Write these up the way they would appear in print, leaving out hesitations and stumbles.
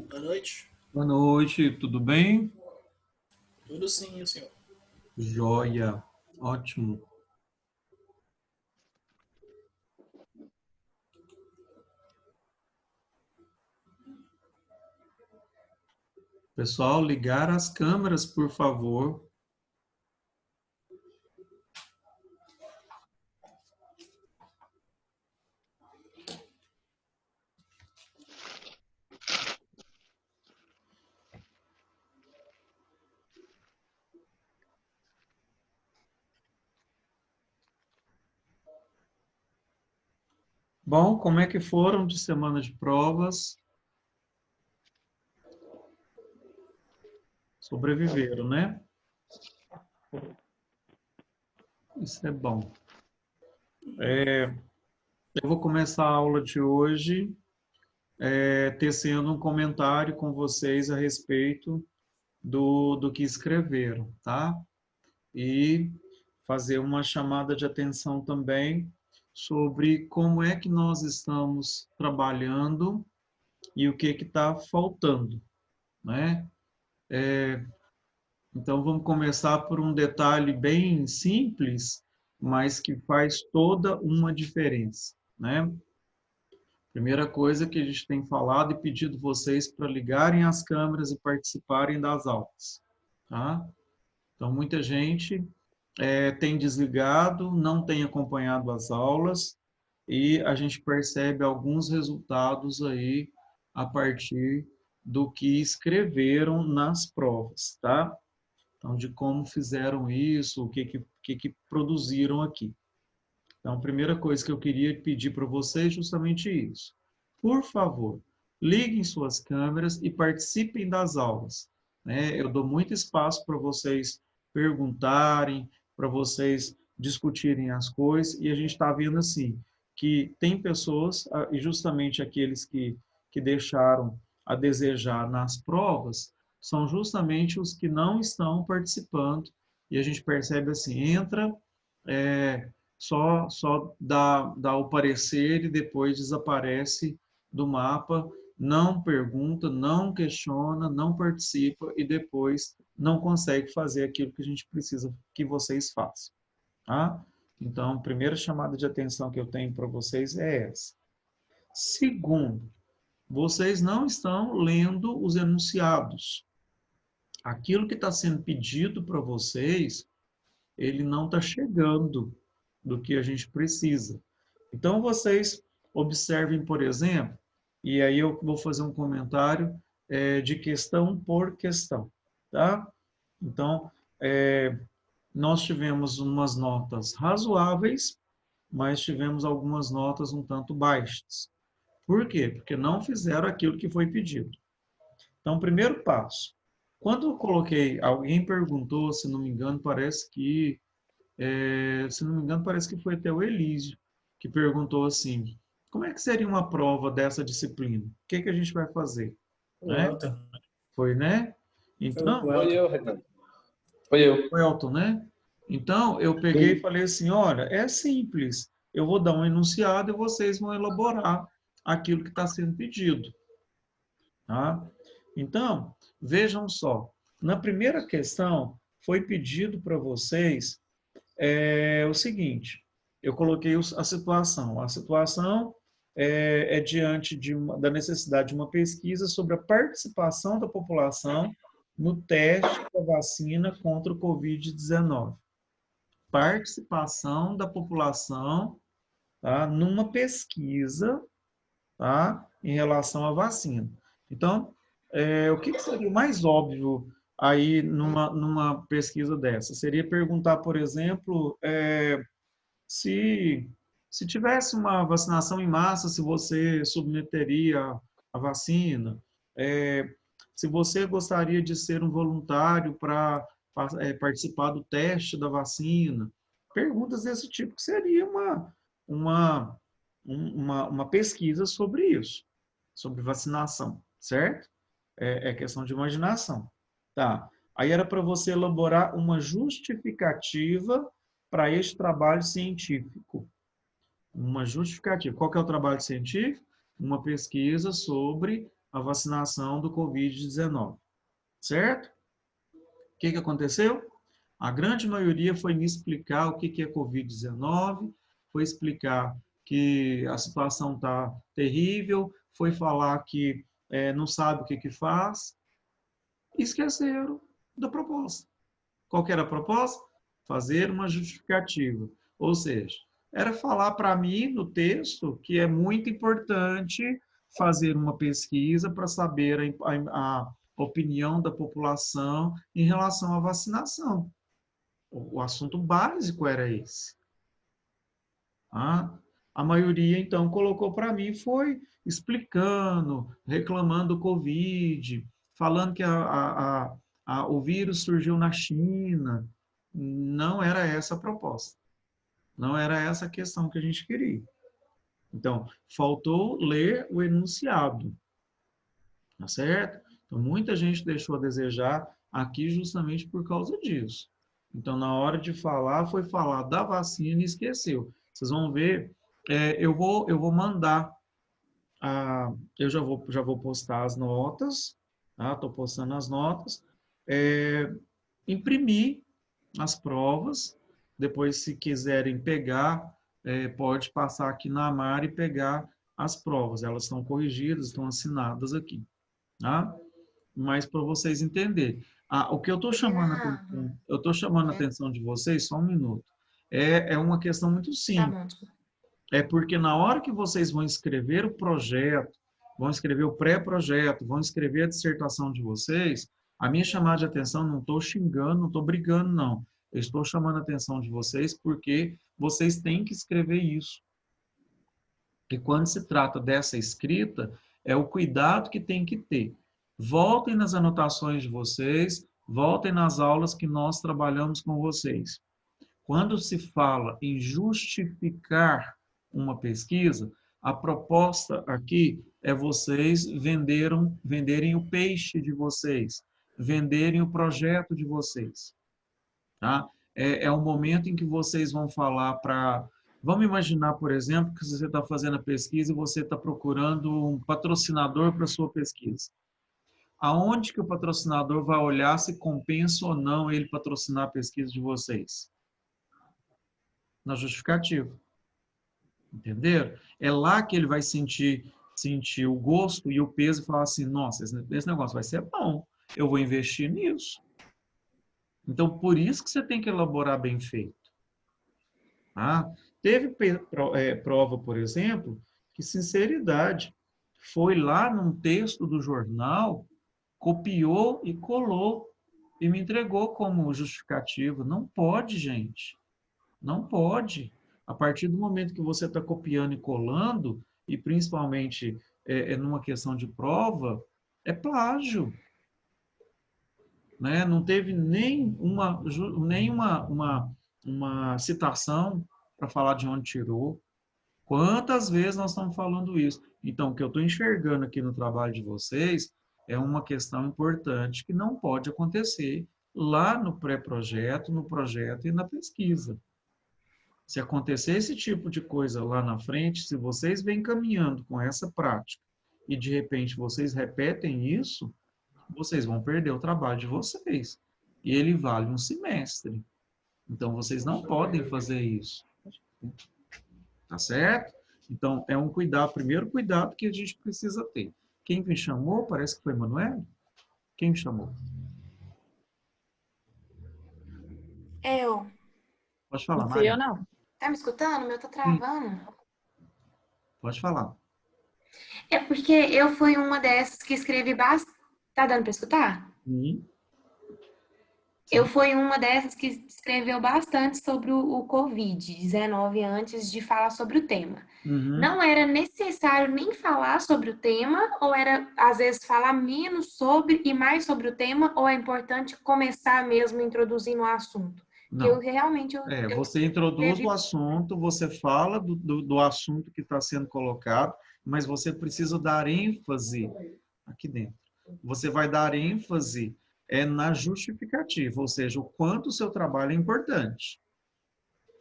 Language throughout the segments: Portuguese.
Boa noite. Boa noite, tudo bem? Tudo sim, o senhor. Joia, ótimo. Pessoal, ligar as câmeras, por favor. Bom, como é que foram de semana de provas? Sobreviveram, né? Isso é bom. Eu vou começar a aula de hoje tecendo um comentário com vocês a respeito do que escreveram, tá? E fazer uma chamada de atenção também sobre como é que nós estamos trabalhando e o que está faltando, né? Então, vamos começar por um detalhe bem simples, mas que faz toda uma diferença, né? Primeira coisa que a gente tem falado e pedido vocês para ligarem as câmeras e participarem das aulas, tá? Então, muita gente tem desligado, não tem acompanhado as aulas e a gente percebe alguns resultados aí a partir do que escreveram nas provas, tá? Então, de como fizeram isso, o que produziram aqui. Então, a primeira coisa que eu queria pedir para vocês é justamente isso. Por favor, liguem suas câmeras e participem das aulas, né? Eu dou muito espaço para vocês perguntarem, para vocês discutirem as coisas, e a gente está vendo assim, que tem pessoas, e justamente aqueles que deixaram a desejar nas provas, são justamente os que não estão participando, e a gente percebe assim, entra, é, só dá o parecer e depois desaparece do mapa, não pergunta, não questiona, não participa e depois não consegue fazer aquilo que a gente precisa que vocês façam, tá? Então, a primeira chamada de atenção que eu tenho para vocês é essa. Segundo, vocês não estão lendo os enunciados. Aquilo que está sendo pedido para vocês, ele não está chegando do que a gente precisa. Então, vocês observem, por exemplo, e aí eu vou fazer um comentário de questão por questão, tá? Então, nós tivemos umas notas razoáveis, mas tivemos algumas notas um tanto baixas. Por quê? Porque não fizeram aquilo que foi pedido. Então, primeiro passo, Quando eu coloquei, alguém perguntou, se não me engano, se não me engano, parece que foi até o Elísio, que perguntou assim, como é que seria uma prova dessa disciplina? O que que a gente vai fazer? O Né? Elton. Foi, né? Foi Então, o Foi Elton. eu, Renan. Foi eu. o Elton, né? Então, eu peguei e Sim. falei assim, olha, é simples, eu vou dar um enunciado e vocês vão elaborar aquilo que está sendo pedido, tá? Então, vejam só, na primeira questão, foi pedido para vocês o seguinte, eu coloquei a situação. A situação é diante da necessidade de uma pesquisa sobre a participação da população no teste da vacina contra o Covid-19. Participação da população, tá, numa pesquisa, tá, em relação à vacina. Então, o que seria o mais óbvio aí numa pesquisa dessa? Seria perguntar, por exemplo, se, se tivesse uma vacinação em massa, se você submeteria a vacina, é, se você gostaria de ser um voluntário para participar do teste da vacina, perguntas desse tipo, que seria uma, uma pesquisa sobre isso, sobre vacinação, certo? É questão de imaginação. Tá. Aí era para você elaborar uma justificativa para este trabalho científico. Uma justificativa. Qual que é o trabalho científico? Uma pesquisa sobre a vacinação do Covid-19. Certo? O que aconteceu? A grande maioria foi me explicar o que é Covid-19, foi explicar que a situação está terrível, foi falar que não sabe o que faz, e esqueceram da proposta. Qual que era a proposta? Fazer uma justificativa. Ou seja, era falar para mim no texto que é muito importante fazer uma pesquisa para saber a opinião da população em relação à vacinação. O assunto básico era esse. A maioria, então, colocou para mim, foi explicando, reclamando do Covid, falando que o vírus surgiu na China. Não era essa a proposta. Não era essa a questão que a gente queria. Então, faltou ler o enunciado, tá certo? Então, muita gente deixou a desejar aqui justamente por causa disso. Então, na hora de falar, foi falar da vacina e esqueceu. Vocês vão ver, eu vou mandar, eu já vou postar as notas, tá? Estou postando as notas, imprimir as provas, depois, se quiserem pegar, pode passar aqui na Mari e pegar as provas. Elas estão corrigidas, estão assinadas aqui, tá? Mas para vocês entenderem. O que Renan, eu estou chamando a atenção de vocês, só um minuto. É uma questão muito tá simples. bom, desculpa. É porque na hora que vocês vão escrever o projeto, vão escrever o pré-projeto, vão escrever a dissertação de vocês, a minha chamada de atenção, não estou xingando, não estou brigando, não. Eu estou chamando a atenção de vocês porque vocês têm que escrever isso. E quando se trata dessa escrita, é o cuidado que tem que ter. Voltem nas anotações de vocês, voltem nas aulas que nós trabalhamos com vocês. Quando se fala em justificar uma pesquisa, a proposta aqui é vocês venderem o peixe de vocês, venderem o projeto de vocês. Tá? É um momento em que vocês vão falar para... Vamos imaginar, por exemplo, que você está fazendo a pesquisa e você está procurando um patrocinador para a sua pesquisa. Aonde que o patrocinador vai olhar se compensa ou não ele patrocinar a pesquisa de vocês? Na justificativa. Entenderam? É lá que ele vai sentir o gosto e o peso e falar assim, nossa, esse negócio vai ser bom, eu vou investir nisso. Então, por isso que você tem que elaborar bem feito. Tá? Teve prova, por exemplo, que sinceridade foi lá num texto do jornal, copiou e colou e me entregou como justificativo. Não pode, gente. Não pode. A partir do momento que você está copiando e colando, e principalmente numa questão de prova, é plágio. né? Não teve uma citação para falar de onde tirou. Quantas vezes nós estamos falando isso? Então, o que eu estou enxergando aqui no trabalho de vocês é uma questão importante que não pode acontecer lá no pré-projeto, no projeto e na pesquisa. Se acontecer esse tipo de coisa lá na frente, se vocês vêm caminhando com essa prática e de repente vocês repetem isso, vocês vão perder o trabalho de vocês. E ele vale um semestre. Então, vocês não podem fazer isso. Tá certo? Então, é um cuidado, primeiro cuidado que a gente precisa ter. Quem me chamou, parece que foi Manuel. Quem me chamou? Eu. Pode falar, Não fui eu, Mari. não. Tá me escutando? O meu tá Sim, travando. pode falar. É porque eu fui uma dessas que escrevi bastante. Tá dando pra escutar? Sim, Eu sim. fui uma dessas que escreveu bastante sobre o Covid-19 antes de falar sobre o tema. Uhum. Não era necessário nem falar sobre o tema, ou era, às vezes, falar menos sobre e mais sobre o tema, ou é importante começar mesmo introduzindo o assunto? Que eu Não. realmente eu Você introduz o escrevi. assunto, você fala do assunto que está sendo colocado, mas você precisa dar ênfase aqui dentro. Você vai dar ênfase na justificativa, ou seja, o quanto o seu trabalho é importante.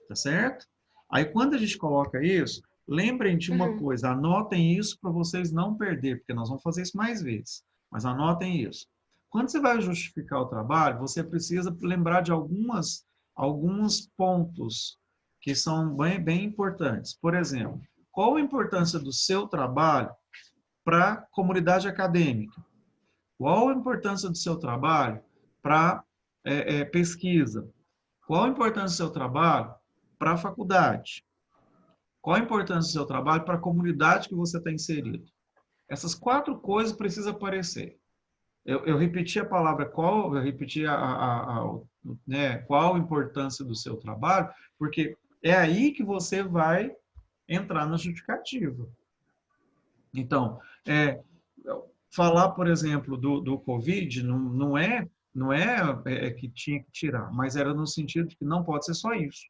Tá certo? Aí, quando a gente coloca isso, lembrem de uma Uhum. coisa, anotem isso para vocês não perder, porque nós vamos fazer isso mais vezes, mas anotem isso. Quando você vai justificar o trabalho, você precisa lembrar de alguns pontos que são bem importantes. Por exemplo, qual a importância do seu trabalho para a comunidade acadêmica? Qual a importância do seu trabalho para pesquisa? Qual a importância do seu trabalho para a faculdade? Qual a importância do seu trabalho para a comunidade que você está inserido? Essas 4 coisas precisam aparecer. Eu repeti a palavra qual, eu repeti né, qual a importância do seu trabalho, porque é aí que você vai entrar na justificativa. Então, falar, por exemplo, do Covid não é que tinha que tirar, mas era no sentido de que não pode ser só isso.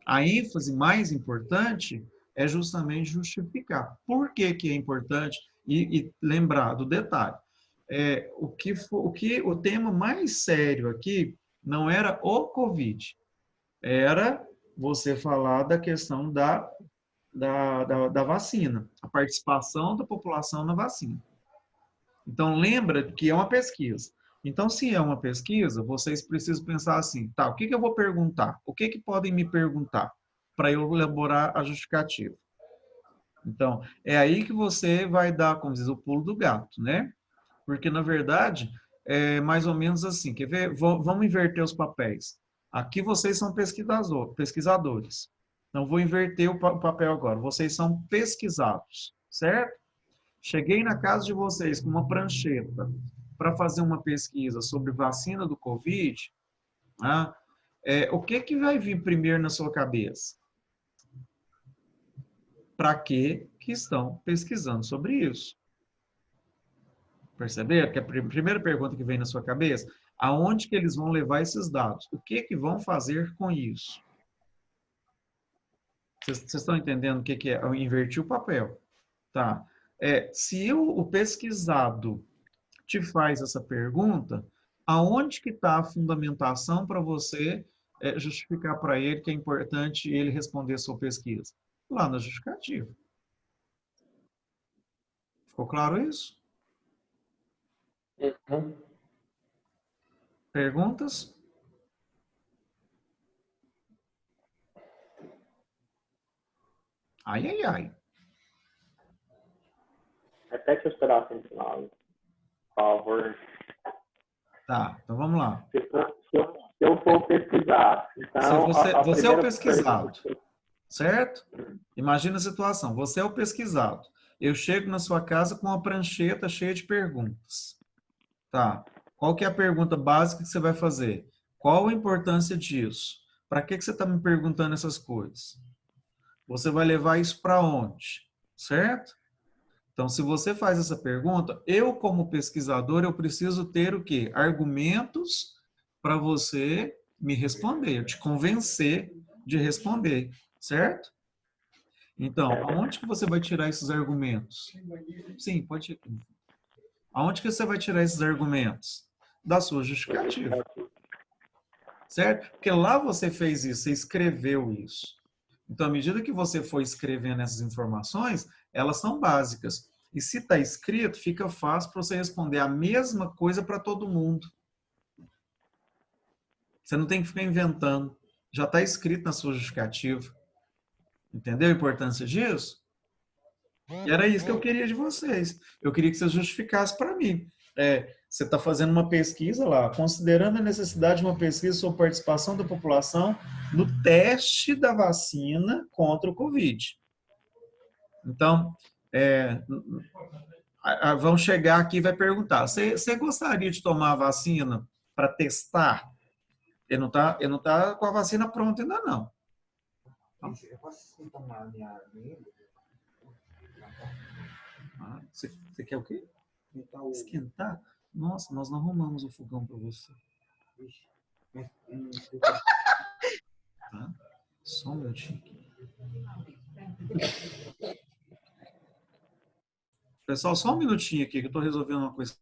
A ênfase mais importante é justamente justificar. Por que que é importante? E lembrar do detalhe. O tema mais sério aqui não era o Covid, era você falar da questão da vacina, a participação da população na vacina. Então, lembra que é uma pesquisa. Então, se é uma pesquisa, vocês precisam pensar assim, tá, o que que eu vou perguntar? O que que podem me perguntar para eu elaborar a justificativa? Então, é aí que você vai dar, como diz, o pulo do gato, né? Porque, na verdade, é mais ou menos assim. Quer ver? Vamos inverter os papéis. Aqui vocês são pesquisadores. Então, vou inverter o papel agora. Vocês são pesquisados, certo? Cheguei na casa de vocês com uma prancheta para fazer uma pesquisa sobre vacina do Covid, né? O que que vai vir primeiro na sua cabeça? Para que estão pesquisando sobre isso? Perceberam? Que a primeira pergunta que vem na sua cabeça, aonde que eles vão levar esses dados? O que que vão fazer com isso? Vocês estão entendendo o que é? Eu inverti o papel. Tá? Se o pesquisado te faz essa pergunta, aonde que está a fundamentação para você justificar para ele que é importante ele responder a sua pesquisa? Lá na justificativa. Ficou claro isso? Uhum. Perguntas? Ai, ai, ai. Repete os pedaços no final, por favor. Tá, então vamos lá. Se eu for pesquisar, então Você é o pesquisado, certo? Imagina a situação, você é o pesquisado. Eu chego na sua casa com uma prancheta cheia de perguntas. Tá, qual que é a pergunta básica que você vai fazer? Qual a importância disso? Para que você está me perguntando essas coisas? Você vai levar isso para onde? Certo? Então, se você faz essa pergunta, eu, como pesquisador, eu preciso ter o quê? Argumentos para você me responder, eu te convencer de responder, certo? Então, aonde que você vai tirar esses argumentos? Sim, pode. Aonde que você vai tirar esses argumentos? Da sua justificativa. Certo? Porque lá você fez isso, você escreveu isso. Então, à medida que você for escrevendo essas informações, elas são básicas. E se está escrito, fica fácil para você responder a mesma coisa para todo mundo. Você não tem que ficar inventando. Já está escrito na sua justificativa. Entendeu a importância disso? E era isso que eu queria de vocês. Eu queria que vocês justificassem para mim. Você está fazendo uma pesquisa lá, considerando a necessidade de uma pesquisa sobre participação da população no teste da vacina contra o Covid. Então, vão chegar aqui e vai perguntar, você gostaria de tomar a vacina para testar? Ele não tá com a vacina pronta ainda não. Eu posso tomar a minha Você quer o quê? Esquentar? Nossa, nós não arrumamos o fogão para você. Tá? Só um minutinho aqui. Pessoal, só um minutinho aqui que eu estou resolvendo uma coisa.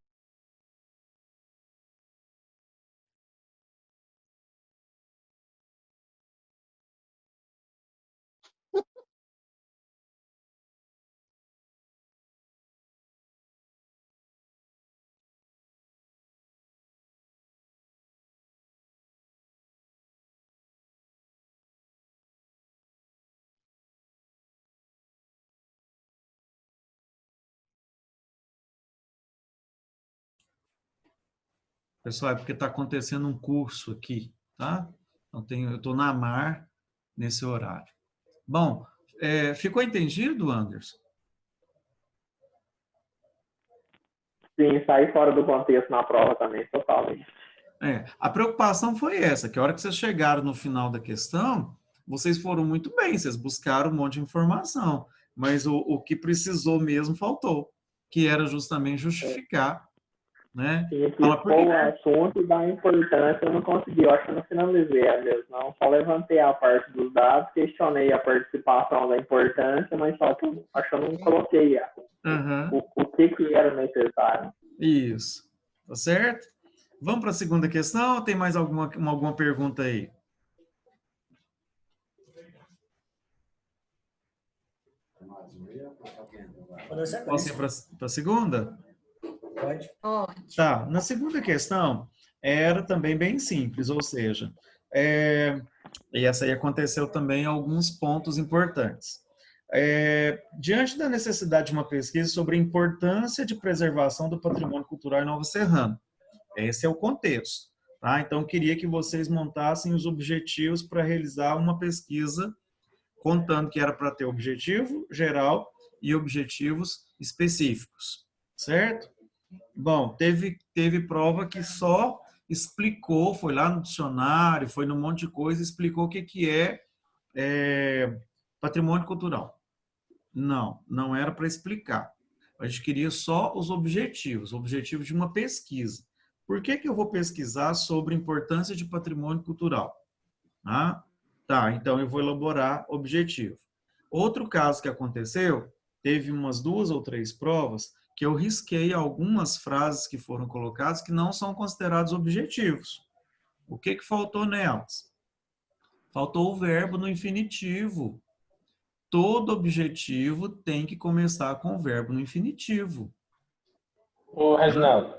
Pessoal, é porque está acontecendo um curso aqui, tá? Então, eu estou na Mar nesse horário. Bom, ficou entendido, Anderson? Sim, sair fora do contexto na prova também, totalmente. A preocupação foi essa, que a hora que vocês chegaram no final da questão, vocês foram muito bem, vocês buscaram um monte de informação, mas o que precisou mesmo faltou, que era justamente justificar, né? Tinha que expor o assunto e dar importância, eu não consegui, eu acho que eu não finalizei a mesmo, não. Só levantei a parte dos dados, questionei a participação da importância, mas só que eu acho que eu não coloquei o que era necessário. Isso, tá certo? Vamos para a segunda questão ou tem mais alguma pergunta aí? Posso ir para a segunda? Pode. Tá, na segunda questão, era também bem simples, ou seja, e essa aí aconteceu também alguns pontos importantes. Diante da necessidade de uma pesquisa sobre a importância de preservação do patrimônio cultural em Nova Serrana. Esse é o contexto. Tá? Então, eu queria que vocês montassem os objetivos para realizar uma pesquisa, contando que era para ter objetivo geral e objetivos específicos. Certo? Bom, teve prova que só explicou, foi lá no dicionário, foi num monte de coisa, explicou o que é patrimônio cultural. Não era para explicar. A gente queria só os objetivos, o objetivo de uma pesquisa. Por que eu vou pesquisar sobre a importância de patrimônio cultural? Tá, então eu vou elaborar objetivo. Outro caso que aconteceu, teve umas 2 ou 3 provas que eu risquei algumas frases que foram colocadas que não são considerados objetivos. O que faltou nelas? Faltou o verbo no infinitivo. Todo objetivo tem que começar com o verbo no infinitivo. Ô, Reginaldo.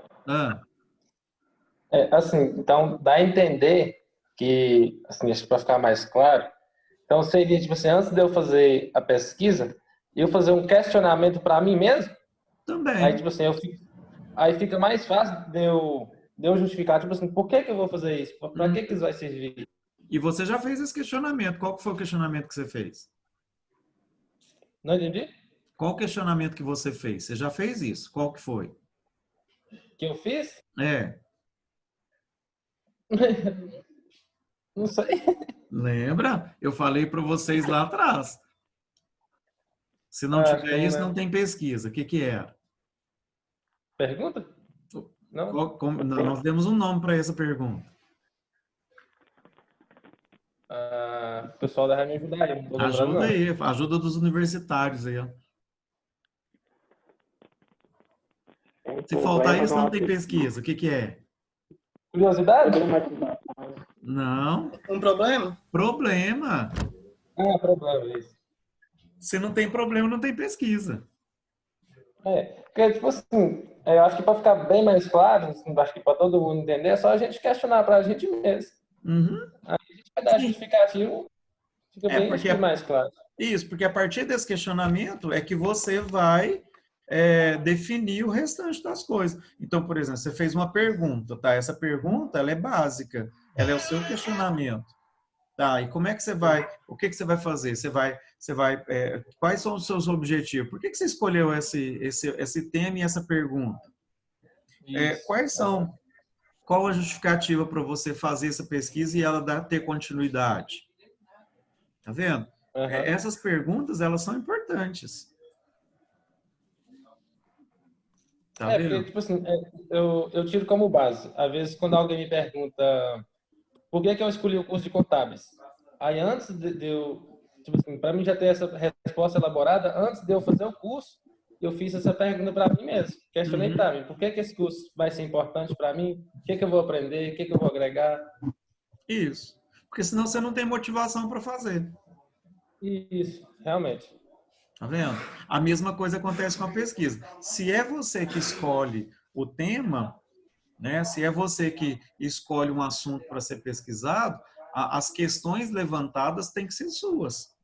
Assim, então dá a entender que, assim, acho que para ficar mais claro, então seria, tipo assim, antes de eu fazer a pesquisa, eu fazer um questionamento para mim mesmo? Também. Aí, tipo assim, aí fica mais fácil de eu justificar, tipo assim, por que eu vou fazer isso? Para que isso vai servir? E você já fez esse questionamento. Qual que foi o questionamento que você fez? Não entendi? Qual o questionamento que você fez? Você já fez isso? Qual que foi? Que eu fiz? Não sei. Lembra? Eu falei para vocês lá atrás. Se não Acho que tiver eu não isso, não lembro. tem pesquisa. O que que era? Pergunta? Não? Nós demos um nome para essa pergunta. O pessoal da me ajudar aí, não tô lembrando Ajuda não. aí, ajuda dos universitários aí, ó. Tem Se faltar problema isso, no não tem pesquisa. O que que é? Curiosidade? automatização. Não, Um problema? problema. Problema, isso. Se não tem problema, não tem pesquisa. Porque, tipo assim, eu acho que para ficar bem mais claro, assim, acho que para todo mundo entender, é só a gente questionar para a gente mesmo. Uhum. A gente vai dar Sim. justificativo, fica É, bem, acho que mais claro. Isso, porque a partir desse questionamento é que você vai definir o restante das coisas. Então, por exemplo, você fez uma pergunta, tá? Essa pergunta, ela é básica, ela é o seu questionamento. Tá, e como é que você vai, o que que você vai fazer? Quais são os seus objetivos? Por que que você escolheu esse tema e essa pergunta? Isso. Qual a justificativa para você fazer essa pesquisa e ela ter continuidade? Tá vendo? Essas perguntas, elas são importantes. Tá Porque, vendo? tipo assim, eu tiro como base. Às vezes, quando alguém me pergunta por que eu escolhi o curso de contábeis, aí antes de eu, tipo assim, para mim já ter essa resposta elaborada, antes de eu fazer o curso, eu fiz essa pergunta para mim mesmo. Questionei para mim, por que esse curso vai ser importante para mim? O que eu vou aprender? O que eu vou agregar? Isso. Porque senão você não tem motivação para fazer. Isso, realmente. Tá vendo? A mesma coisa acontece com a pesquisa. Se é você que escolhe o tema, né? Se é você que escolhe um assunto para ser pesquisado, as questões levantadas têm que ser suas.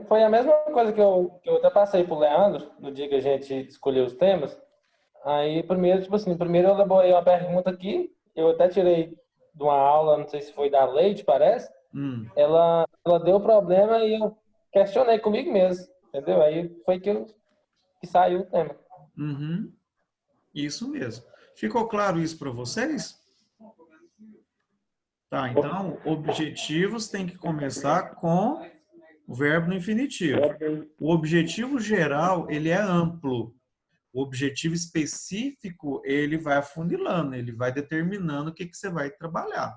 Foi a mesma coisa que eu até passei pro Leandro, no dia que a gente escolheu os temas. Aí, primeiro, tipo assim, primeiro eu elaborei uma pergunta aqui, eu até tirei de uma aula, não sei se foi da Leite, parece. Ela deu problema e eu questionei comigo mesmo, entendeu? Aí foi que saiu o tema. Uhum. Isso mesmo. Ficou claro isso para vocês? Tá, então, objetivos tem que começar com o verbo no infinitivo. O objetivo geral, ele é amplo. O objetivo específico, ele vai afunilando, ele vai determinando o que você vai trabalhar.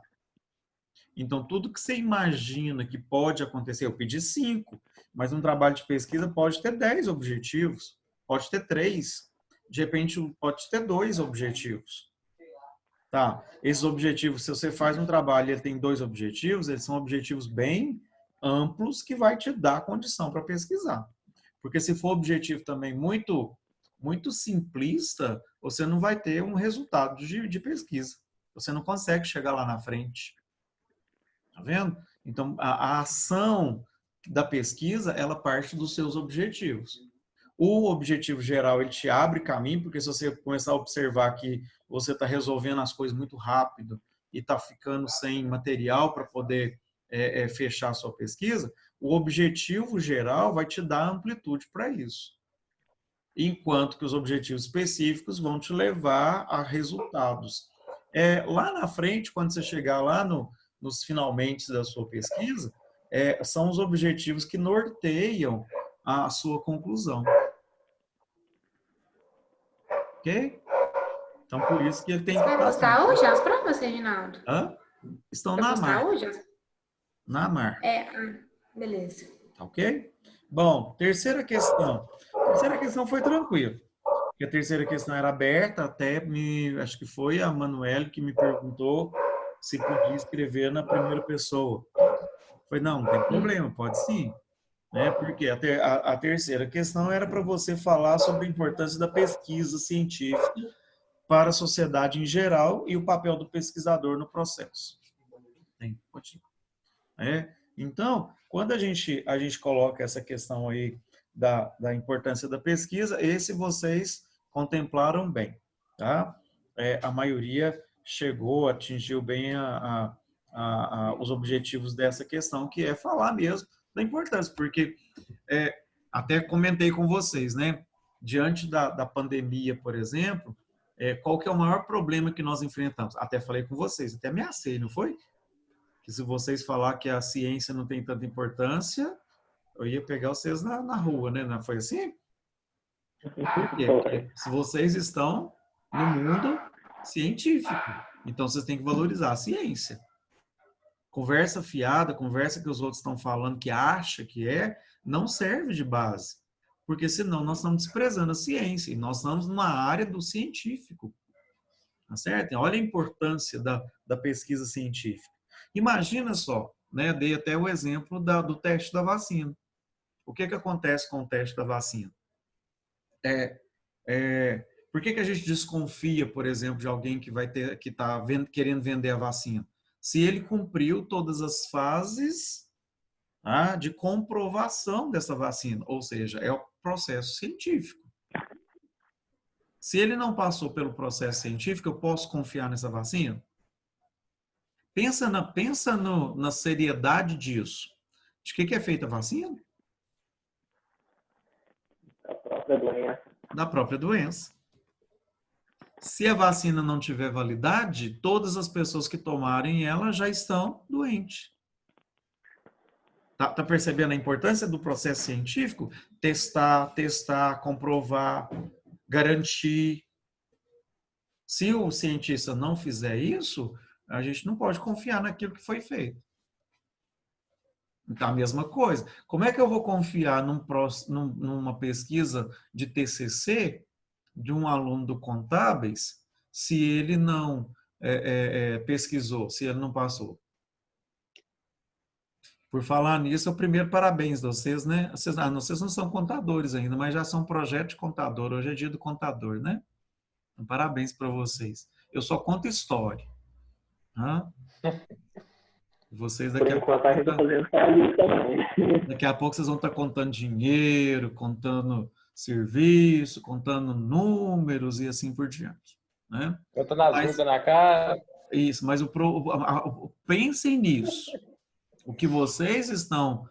Então, tudo que você imagina que pode acontecer, eu pedi 5, mas um trabalho de pesquisa pode ter 10 objetivos, pode ter 3, de repente pode ter 2 objetivos. Tá? Esses objetivos, se você faz um trabalho e ele tem 2 objetivos, eles são objetivos bem amplos que vai te dar condição para pesquisar. Porque se for objetivo também muito simplista, você não vai ter um resultado de pesquisa. Você não consegue chegar lá na frente. Tá vendo? Então, a ação da pesquisa, ela parte dos seus objetivos. O objetivo geral, ele te abre caminho, porque se você começar a observar que você está resolvendo as coisas muito rápido e está ficando sem material para poder fechar a sua pesquisa, o objetivo geral vai te dar amplitude para isso. Enquanto que os objetivos específicos vão te levar a resultados. Lá na frente, quando você chegar lá nos finalmente da sua pesquisa, são os objetivos que norteiam a sua conclusão. Ok? Então, por isso que ele tem que... Você vai postar hoje as provas, Reginaldo? Estão Vai na postar mar. hoje? Na mar. Beleza. Ok? Bom, terceira questão. A terceira questão foi tranquila. Porque a terceira questão era aberta, acho que foi a Manuele que me perguntou se podia escrever na primeira pessoa. Foi, não tem problema, pode sim. Porque a terceira questão era para você falar sobre a importância da pesquisa científica para a sociedade em geral e o papel do pesquisador no processo. Então, quando a gente coloca essa questão aí da importância da pesquisa, esse vocês contemplaram bem, tá? A maioria atingiu bem os objetivos dessa questão, que é falar mesmo da importância, porque até comentei com vocês, né? Diante da pandemia, por exemplo, qual que é o maior problema que nós enfrentamos? Até falei com vocês, até ameacei, não foi? Que se vocês falar que a ciência não tem tanta importância, eu ia pegar vocês na rua, né? Não foi assim? Por quê? Foi. Porque se vocês estão no mundo científico, então vocês têm que valorizar a ciência. Conversa fiada, conversa que os outros estão falando que acha que não serve de base. Porque senão nós estamos desprezando a ciência e nós estamos numa área do científico. Tá certo? Olha a importância da pesquisa científica. Imagina só, né? Dei até o exemplo do teste da vacina. O que acontece com o teste da vacina? Por que a gente desconfia, por exemplo, de alguém que está querendo vender a vacina? Se ele cumpriu todas as fases de comprovação dessa vacina, ou seja, é o processo científico. Se ele não passou pelo processo científico, eu posso confiar nessa vacina? Pensa na seriedade disso. De que é feita a vacina? A própria doença. Da própria doença. Se a vacina não tiver validade, todas as pessoas que tomarem ela já estão doentes. Tá percebendo a importância do processo científico? Testar, comprovar, garantir. Se o cientista não fizer isso, a gente não pode confiar naquilo que foi feito. Então, a mesma coisa. Como é que eu vou confiar numa pesquisa de TCC de um aluno do Contábeis se ele não pesquisou, se ele não passou? Por falar nisso, o primeiro parabéns a vocês, né? Vocês não são contadores ainda, mas já são projeto de contador. Hoje é dia do contador, né? Então, parabéns para vocês. Eu só conto história. Vocês Por enquanto, a gente está fazendo só isso também. Daqui a pouco vocês vão estar contando dinheiro, contando serviço, contando números e assim por diante. Né? Contando as rugas na cara. Isso, mas pensem nisso. O que vocês estão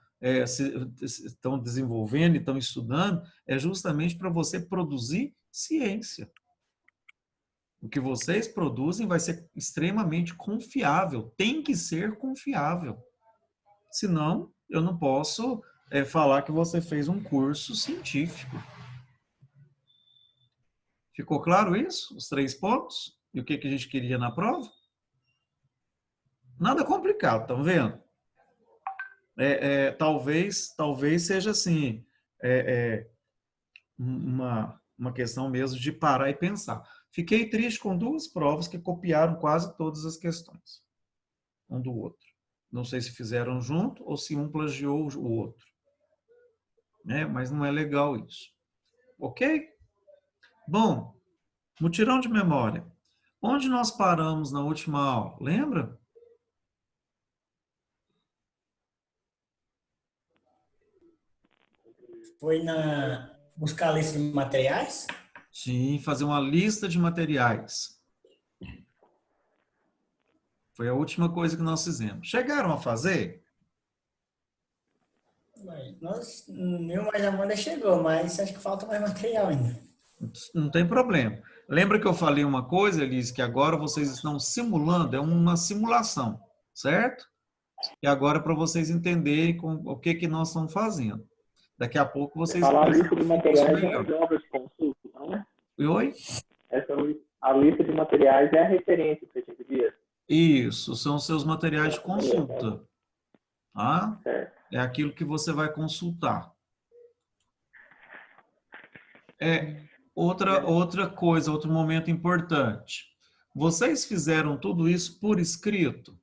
desenvolvendo e estão estudando é justamente para você produzir ciência. O que vocês produzem vai ser extremamente confiável. Tem que ser confiável. Senão, eu não posso falar que você fez um curso científico. Ficou claro isso? Os 3 pontos? E o que a gente queria na prova? Nada complicado, estão vendo? Talvez seja assim, uma questão mesmo de parar e pensar. Fiquei triste com 2 provas que copiaram quase todas as questões, um do outro. Não sei se fizeram junto ou se um plagiou o outro. Mas não é legal isso. Ok? Bom, mutirão de memória. Onde nós paramos na última aula? Lembra? Foi buscar a lista de materiais? Sim, fazer uma lista de materiais. Foi a última coisa que nós fizemos. Chegaram a fazer? Meu mais Amanda chegou, mas acho que falta mais material ainda. Não tem problema. Lembra que eu falei uma coisa, Elise, que agora vocês estão simulando, é uma simulação, certo? E agora para vocês entenderem o que nós estamos fazendo. Daqui a pouco vocês... Falar a lista de materiais é as obras de consulta, não é? Oi? A lista de materiais é a referência que você tinha pedido? Isso, são seus materiais de consulta. Tá? Certo. É aquilo que você vai consultar. Outra coisa, outro momento importante. Vocês fizeram tudo isso por escrito?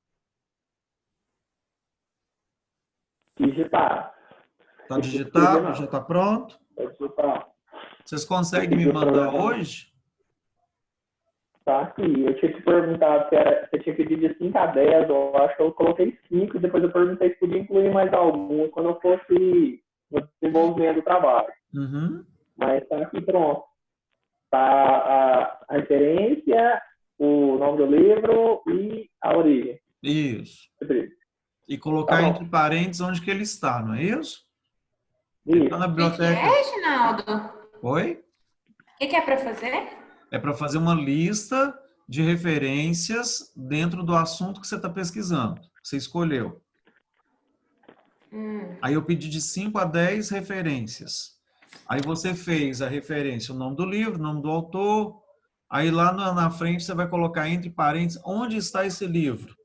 Digitar. Está digitado? Já está pronto? Pode digitar. Vocês conseguem me mandar hoje? Tá aqui. Eu tinha te perguntado se você tinha pedido de 5 a 10, eu acho que eu coloquei 5, depois eu perguntei se podia incluir mais algum quando eu fosse no desenvolvimento do trabalho. Uhum. Mas tá aqui pronto. Tá a referência, o nome do livro e a origem. Isso. E colocar entre parênteses onde que ele está, não é isso? Ele está na biblioteca. O que é, Reginaldo? Oi? O que é para fazer? É para fazer uma lista de referências dentro do assunto que você está pesquisando. Que você escolheu. Aí eu pedi de 5 a 10 referências. Aí você fez a referência, o nome do livro, o nome do autor. Aí lá na frente você vai colocar entre parênteses onde está esse livro.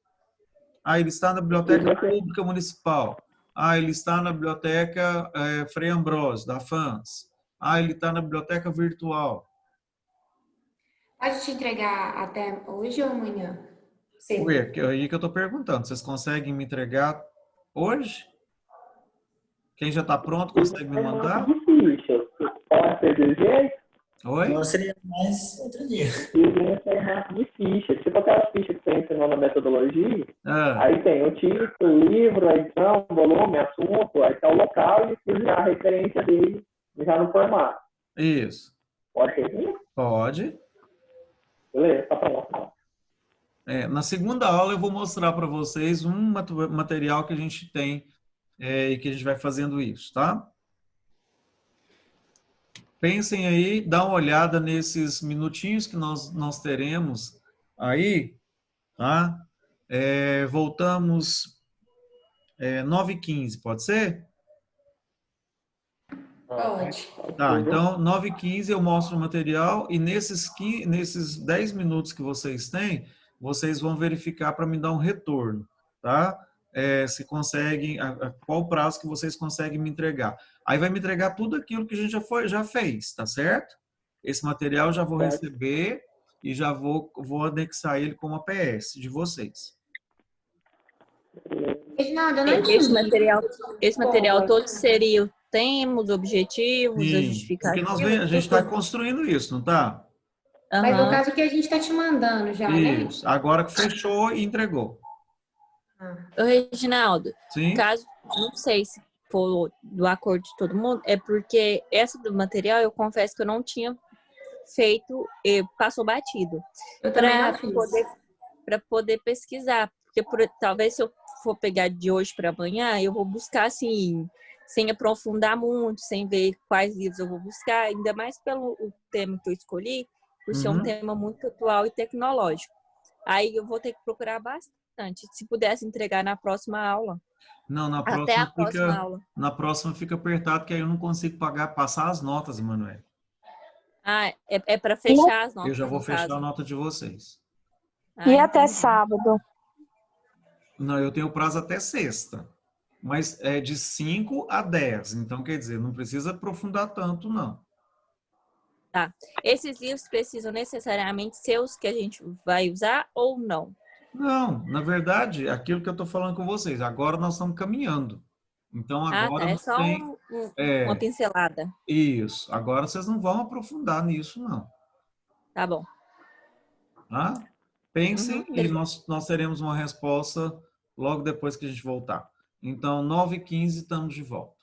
Ah, ele está na Biblioteca Pública Municipal. Ah, ele está na Biblioteca Frei Ambrósio, da FANS. Ah, ele está na Biblioteca Virtual. Pode te entregar até hoje ou amanhã? Cedo. Ué, é aí que eu estou perguntando. Vocês conseguem me entregar hoje? Quem já está pronto consegue me mandar? Pode ser de jeito? Oi? Não seria mais outro dia. E formato de ficha. Tipo aquelas fichas que você ensinou na metodologia. Ah, Aí tem o título, o livro, a edição, o volume, assunto, aí tá o local e a referência dele já no formato. isso. Pode ser assim? Pode. Beleza, tá pronto. Na segunda aula eu vou mostrar para vocês um material que a gente tem e que a gente vai fazendo isso, tá? Pensem aí, dá uma olhada nesses minutinhos que nós teremos aí, tá? Voltamos 9h15, pode ser? Pode. Tá, então 9h15 eu mostro o material e nesses 10 minutos que vocês têm, vocês vão verificar para me dar um retorno, tá? Se conseguem, qual o prazo que vocês conseguem me entregar. Aí vai me entregar tudo aquilo que a gente já fez, tá certo? Esse material eu já vou receber e já vou anexar ele como APS de vocês. Reginaldo, eu não Esse material todo seria o tema, os objetivos, a Sim, justificativa. porque a gente está construindo isso, não tá? Mas no Aham. caso que a gente está te mandando já, né? Isso, agora que fechou e entregou. Ô, Reginaldo, Sim? caso, não sei se for do acordo de todo mundo, é porque essa do material, eu confesso que eu não tinha feito, passou batido. Eu também não fiz. Para poder pesquisar. Porque talvez se eu for pegar de hoje para amanhã, eu vou buscar assim, sem aprofundar muito, sem ver quais livros eu vou buscar, ainda mais pelo o tema que eu escolhi, por ser um tema muito atual e tecnológico. Aí eu vou ter que procurar bastante. Se pudesse entregar na próxima aula. Não, Até a próxima aula. Na próxima fica apertado, que aí eu não consigo passar as notas, Emanuele. Ah, é para fechar as notas. Eu já vou no fechar caso. a nota de vocês. Ah, até entendi. sábado? Não, eu tenho prazo até sexta. Mas é de 5 a 10. Então, quer dizer, não precisa aprofundar tanto, não. Tá. Esses livros precisam necessariamente ser os que a gente vai usar ou não? Não, na verdade, aquilo que eu estou falando com vocês, agora nós estamos caminhando. Então, agora tá. É não só tem... uma pincelada. Isso. Agora vocês não vão aprofundar nisso, não. Tá bom. Tá? Pensem e Beleza. nós teremos uma resposta logo depois que a gente voltar. Então, 9h15, estamos de volta.